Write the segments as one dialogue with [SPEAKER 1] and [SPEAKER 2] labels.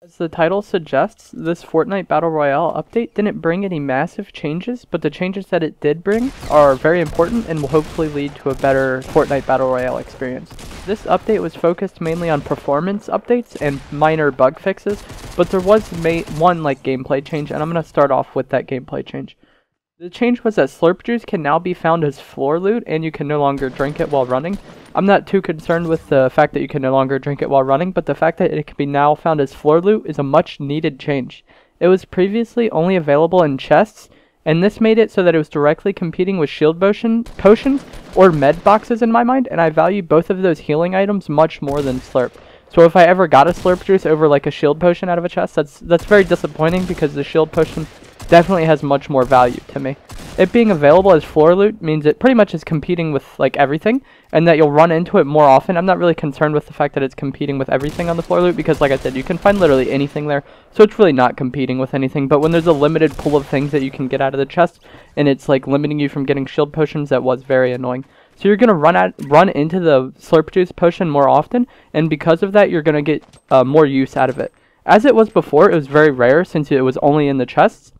[SPEAKER 1] As the title suggests, this Fortnite Battle Royale update didn't bring any massive changes, but the changes that it did bring are very important and will hopefully lead to a better Fortnite Battle Royale experience. This update was focused mainly on performance updates and minor bug fixes, but there was one gameplay change, and I'm going to start off with that gameplay change. The change was that slurp juice can now be found as floor loot, and you can no longer drink it while running. I'm not too concerned with the fact that you can no longer drink it while running, but the fact that it can be now found as floor loot is a much needed change. It was previously only available in chests, and this made it so that it was directly competing with shield potions or med boxes in my mind, and I value both of those healing items much more than slurp. So if I ever got a slurp juice over like a shield potion out of a chest, that's very disappointing because the shield potion definitely has much more value to me. It being available as floor loot means it pretty much is competing with like everything, and that you'll run into it more often. I'm not really concerned with the fact that it's competing with everything on the floor loot because, like I said, you can find literally anything there, so it's really not competing with anything. But when there's a limited pool of things that you can get out of the chest, and it's like limiting you from getting shield potions, that was very annoying. So you're gonna run into the slurp juice potion more often, and because of that, you're gonna get more use out of it. As it was before, it was very rare since it was only in the chests.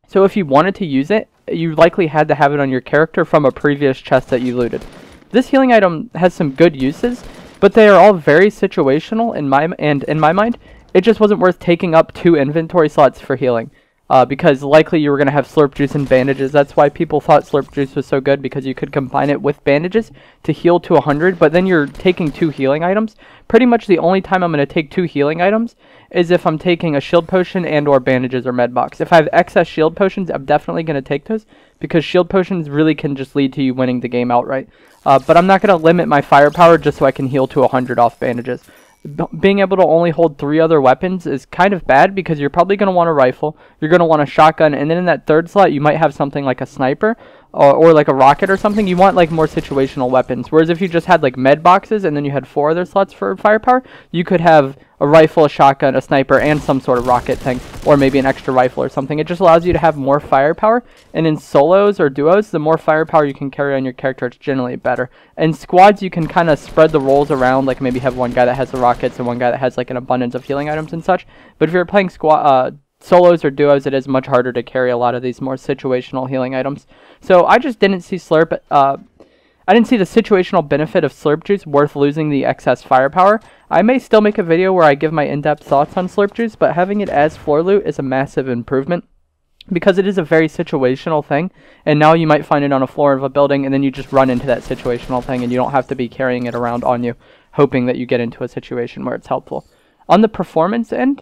[SPEAKER 1] So if you wanted to use it, you likely had to have it on your character from a previous chest that you looted. This healing item has some good uses, but they are all very situational in my mind. It just wasn't worth taking up 2 inventory slots for healing. Because likely you were going to have slurp juice and bandages. That's why people thought slurp juice was so good, because you could combine it with bandages to heal to 100, but then you're taking 2 healing items. Pretty much the only time I'm going to take 2 healing items is if I'm taking a shield potion and or bandages or med box. If I have excess shield potions, I'm definitely going to take those, because shield potions really can just lead to you winning the game outright. But I'm not going to limit my firepower just so I can heal to 100 off bandages. Being able to only hold 3 other weapons is kind of bad, because you're probably going to want a rifle, you're going to want a shotgun, and then in that 3rd slot you might have something like a sniper or like a rocket or something. You want like more situational weapons, whereas if you just had like med boxes and then you had 4 other slots for firepower, you could have a rifle, a shotgun, a sniper, and some sort of rocket thing, or maybe an extra rifle or something. It just allows you to have more firepower, and in solos or duos, the more firepower you can carry on your character, it's generally better. In squads, you can kind of spread the roles around, like maybe have one guy that has the rockets and one guy that has like an abundance of healing items and such. But if you're playing solos or duos, it is much harder to carry a lot of these more situational healing items. So I just didn't see I didn't see the situational benefit of slurp juice worth losing the excess firepower. I may still make a video where I give my in-depth thoughts on slurp juice, but having it as floor loot is a massive improvement, because it is a very situational thing, and now you might find it on a floor of a building, and then you just run into that situational thing, and you don't have to be carrying it around on you, hoping that you get into a situation where it's helpful. On the performance end,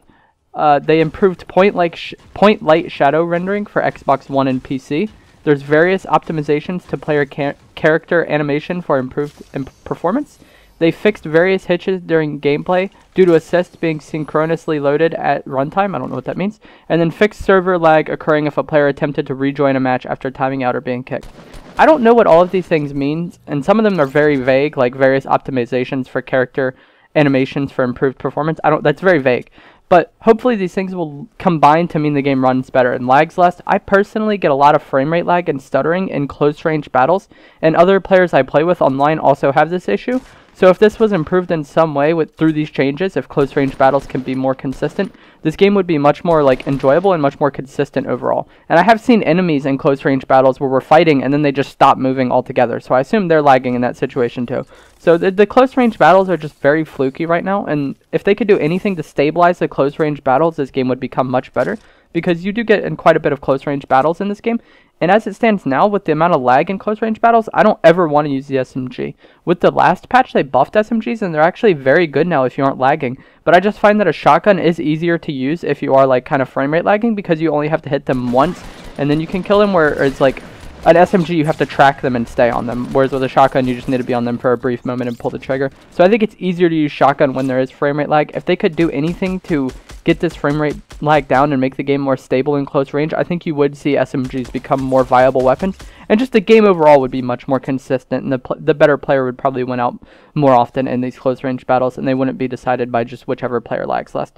[SPEAKER 1] they improved point light shadow rendering for Xbox One and PC. There's various optimizations to player character animation for improved performance. They fixed various hitches during gameplay due to assists being synchronously loaded at runtime. I don't know what that means. And then fixed server lag occurring if a player attempted to rejoin a match after timing out or being kicked. I don't know what all of these things mean, and some of them are very vague, like various optimizations for character animations for improved performance. That's very vague. But hopefully these things will combine to mean the game runs better and lags less. I personally get a lot of frame rate lag and stuttering in close range battles, and other players I play with online also have this issue. So if this was improved in some way through these changes, if close range battles can be more consistent, this game would be much more enjoyable and much more consistent overall. And I have seen enemies in close range battles where we're fighting and then they just stop moving altogether. So I assume they're lagging in that situation too. So the close range battles are just very fluky right now, and if they could do anything to stabilize the close range battles, this game would become much better, because you do get in quite a bit of close range battles in this game. And as it stands now, with the amount of lag in close range battles, I don't ever want to use the SMG. With the last patch, they buffed SMGs, and they're actually very good now if you aren't lagging. But I just find that a shotgun is easier to use if you are kind of frame rate lagging, because you only have to hit them once, and then you can kill them, where it's like an SMG, you have to track them and stay on them, whereas with a shotgun, you just need to be on them for a brief moment and pull the trigger. So I think it's easier to use shotgun when there is frame rate lag. If they could do anything to get this frame rate lag down and make the game more stable in close range, I think you would see SMGs become more viable weapons, and just the game overall would be much more consistent, and the better player would probably win out more often in these close range battles, and they wouldn't be decided by just whichever player lags less.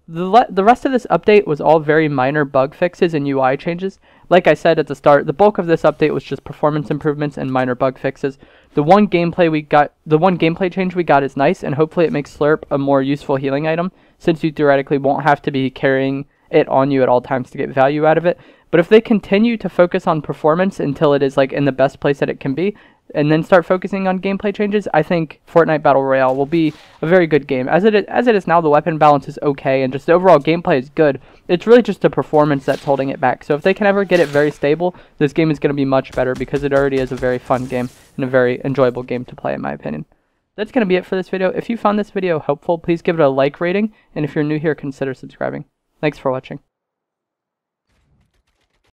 [SPEAKER 1] The rest of this update was all very minor bug fixes and UI changes. Like I said at the start, the bulk of this update was just performance improvements and minor bug fixes. The one gameplay change we got is nice, and hopefully it makes slurp a more useful healing item since you theoretically won't have to be carrying it on you at all times to get value out of it. But if they continue to focus on performance until it is like in the best place that it can be, and then start focusing on gameplay changes, I think Fortnite Battle Royale will be a very good game. As it is now, the weapon balance is okay, and just the overall gameplay is good. It's really just the performance that's holding it back. So if they can ever get it very stable, this game is going to be much better, because it already is a very fun game and a very enjoyable game to play, in my opinion. That's going to be it for this video. If you found this video helpful, please give it a like rating, and if you're new here, consider subscribing. Thanks for watching.